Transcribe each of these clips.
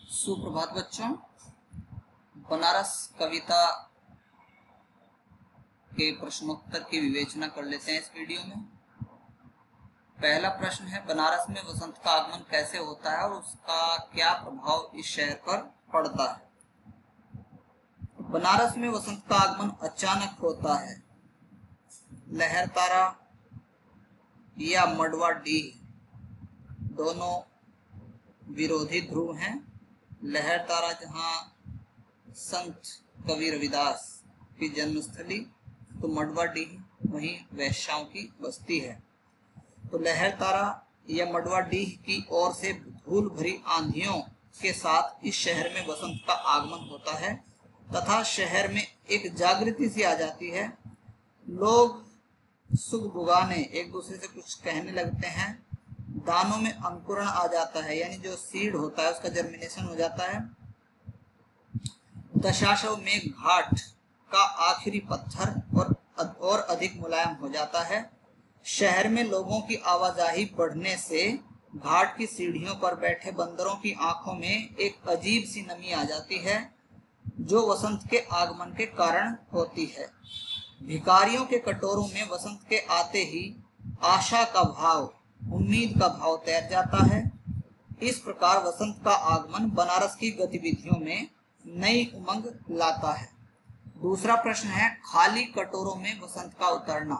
सुप्रभात बच्चों। बनारस कविता के प्रश्नोत्तर की विवेचना कर लेते हैं इस वीडियो में। पहला प्रश्न है, बनारस में वसंत का आगमन कैसे होता है और उसका क्या प्रभाव इस शहर पर पड़ता है। बनारस में वसंत का आगमन अचानक होता है। लहरतारा या मडवा डीह दोनों विरोधी ध्रुव हैं। लहरतारा जहाँ संत कवि रविदास की जन्मस्थली, तो मडवाडीह वहीं वैश्याओं की बस्ती है। तो लहरतारा या मडवाडीह की ओर से धूल भरी आंधियों के साथ इस शहर में वसंत का आगमन होता है तथा शहर में एक जागृति सी आ जाती है। लोग सुख बुगाने एक दूसरे से कुछ कहने लगते हैं। दानों में अंकुरण आ जाता है, यानी जो सीड होता है उसका जर्मिनेशन हो जाता है। दशाशव मेघ घाट का आखिरी पत्थर और अधिक मुलायम हो जाता है। शहर में लोगों की आवाजाही बढ़ने से घाट की सीढ़ियों पर बैठे बंदरों की आंखों में एक अजीब सी नमी आ जाती है, जो वसंत के आगमन के कारण होती है। भिखारियों के कटोरों में वसंत के आते ही आशा का भाव, उम्मीद का भाव तैर जाता है। इस प्रकार वसंत का आगमन बनारस की गतिविधियों में नई उमंग लाता है। दूसरा प्रश्न है, खाली कटोरों में वसंत का उतरना।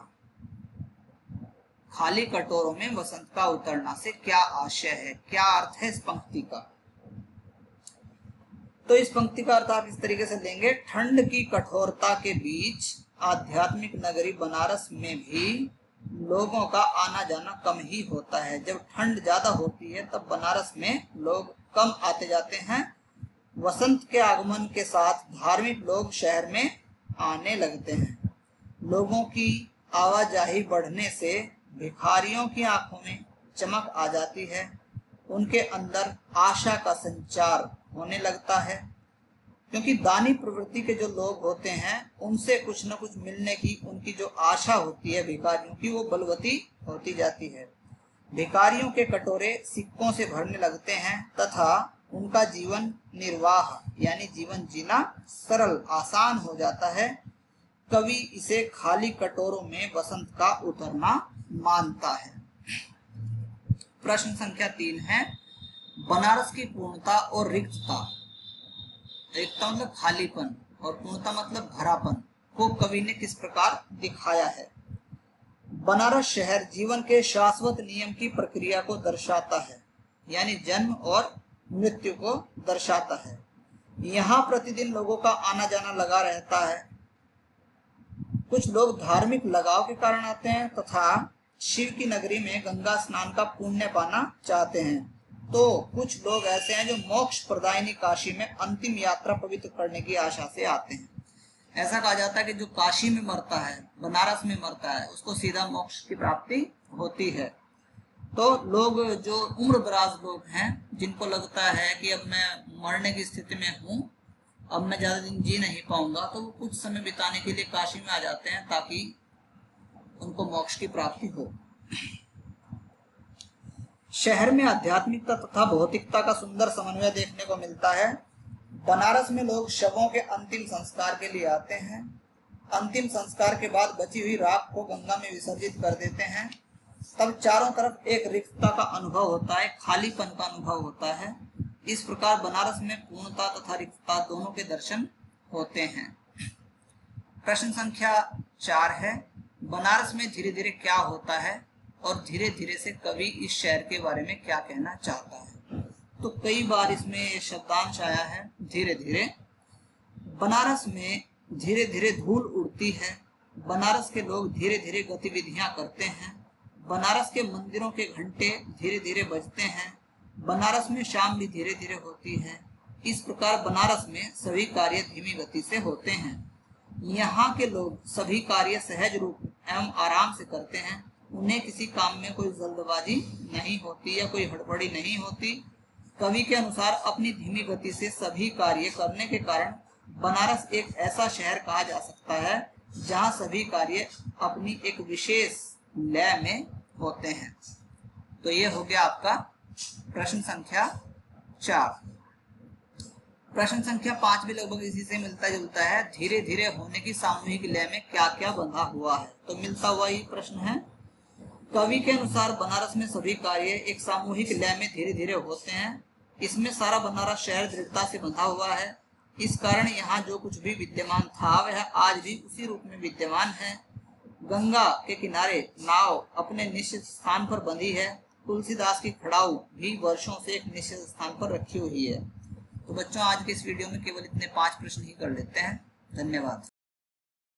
खाली कटोरों में वसंत का उतरना से क्या आशय है, क्या अर्थ है इस पंक्ति का। तो इस पंक्ति का अर्थ आप इस तरीके से लेंगे, ठंड की कठोरता के बीच आध्यात्मिक नगरी बनारस में भी लोगों का आना जाना कम ही होता है। जब ठंड ज्यादा होती है तब बनारस में लोग कम आते जाते हैं। वसंत के आगमन के साथ धार्मिक लोग शहर में आने लगते हैं। लोगों की आवाजाही बढ़ने से भिखारियों की आंखों में चमक आ जाती है। उनके अंदर आशा का संचार होने लगता है, क्योंकि दानी प्रवृत्ति के जो लोग होते हैं उनसे कुछ न कुछ मिलने की उनकी जो आशा होती है भिखारियों की, वो बलवती होती जाती है। भिखारियों के कटोरे सिक्कों से भरने लगते हैं तथा उनका जीवन निर्वाह यानी जीवन जीना सरल आसान हो जाता है। कवि इसे खाली कटोरों में वसंत का उतरना मानता है। प्रश्न संख्या 3 है, बनारस की पूर्णता और रिक्तता। रिक्तता मतलब खालीपन और पूर्णता मतलब भरापन को कवि ने किस प्रकार दिखाया है। बनारस शहर जीवन के शाश्वत नियम की प्रक्रिया को दर्शाता है, यानी जन्म और मृत्यु को दर्शाता है। यहाँ प्रतिदिन लोगों का आना जाना लगा रहता है। कुछ लोग धार्मिक लगाव के कारण आते हैं तथा शिव की नगरी में गंगा स्नान का पुण्य पाना चाहते हैं। तो कुछ लोग ऐसे हैं जो मोक्ष प्रदायिनी काशी में अंतिम यात्रा पवित्र करने की आशा से आते हैं। ऐसा कहा जाता है कि जो काशी में मरता है, बनारस में मरता है, उसको सीधा मोक्ष की प्राप्ति होती है। तो लोग जो उम्र दराज लोग हैं, जिनको लगता है कि अब मैं मरने की स्थिति में हूँ, अब मैं ज्यादा दिन जी नहीं पाऊंगा, तो वो कुछ समय बिताने के लिए काशी में आ जाते हैं ताकि उनको मोक्ष की प्राप्ति हो। शहर में आध्यात्मिकता तथा भौतिकता का सुंदर समन्वय देखने को मिलता है। बनारस में लोग शवों के अंतिम संस्कार के लिए आते हैं। अंतिम संस्कार के बाद बची हुई राख को गंगा में विसर्जित कर देते हैं। तब चारों तरफ एक रिक्तता का अनुभव होता है, खालीपन का अनुभव होता है। इस प्रकार बनारस में पूर्णता तथा रिक्तता दोनों के दर्शन होते हैं। प्रश्न संख्या 4 है, बनारस में धीरे धीरे क्या होता है और धीरे धीरे से कवि इस शहर के बारे में क्या कहना चाहता है। तो कई बार इसमें शब्दांश आया है धीरे धीरे। बनारस में धीरे धीरे धूल उड़ती है। बनारस के लोग धीरे धीरे गतिविधियां करते हैं। बनारस के मंदिरों के घंटे धीरे धीरे बजते हैं। बनारस में शाम भी धीरे धीरे होती है। इस प्रकार बनारस में सभी कार्य धीमी गति से होते हैं। यहाँ के लोग सभी कार्य सहज रूप एवं आराम से करते हैं। उन्हें किसी काम में कोई जल्दबाजी नहीं होती या कोई हड़बड़ी नहीं होती। कवि के अनुसार अपनी धीमी गति से सभी कार्य करने के कारण बनारस एक ऐसा शहर कहा जा सकता है जहाँ सभी कार्य अपनी एक विशेष लय में होते हैं। तो ये हो गया आपका प्रश्न संख्या 4। प्रश्न संख्या 5 भी लगभग इसी से मिलता जुलता है। धीरे धीरे होने की सामूहिक लय में क्या क्या बंधा हुआ है, तो मिलता हुआ ही प्रश्न है। कवि के अनुसार बनारस में सभी कार्य एक सामूहिक लय में धीरे धीरे होते हैं। इसमें सारा बनारस शहर दृढ़ता से बंधा हुआ है। इस कारण यहाँ जो कुछ भी विद्यमान था वह आज भी उसी रूप में विद्यमान है। गंगा के किनारे नाव अपने निश्चित स्थान पर बंधी है। तुलसीदास की खड़ाऊ भी वर्षों से एक निश्चित स्थान पर रखी हुई है। तो बच्चों, आज के इस वीडियो में केवल इतने 5 प्रश्न ही कर लेते हैं। धन्यवाद।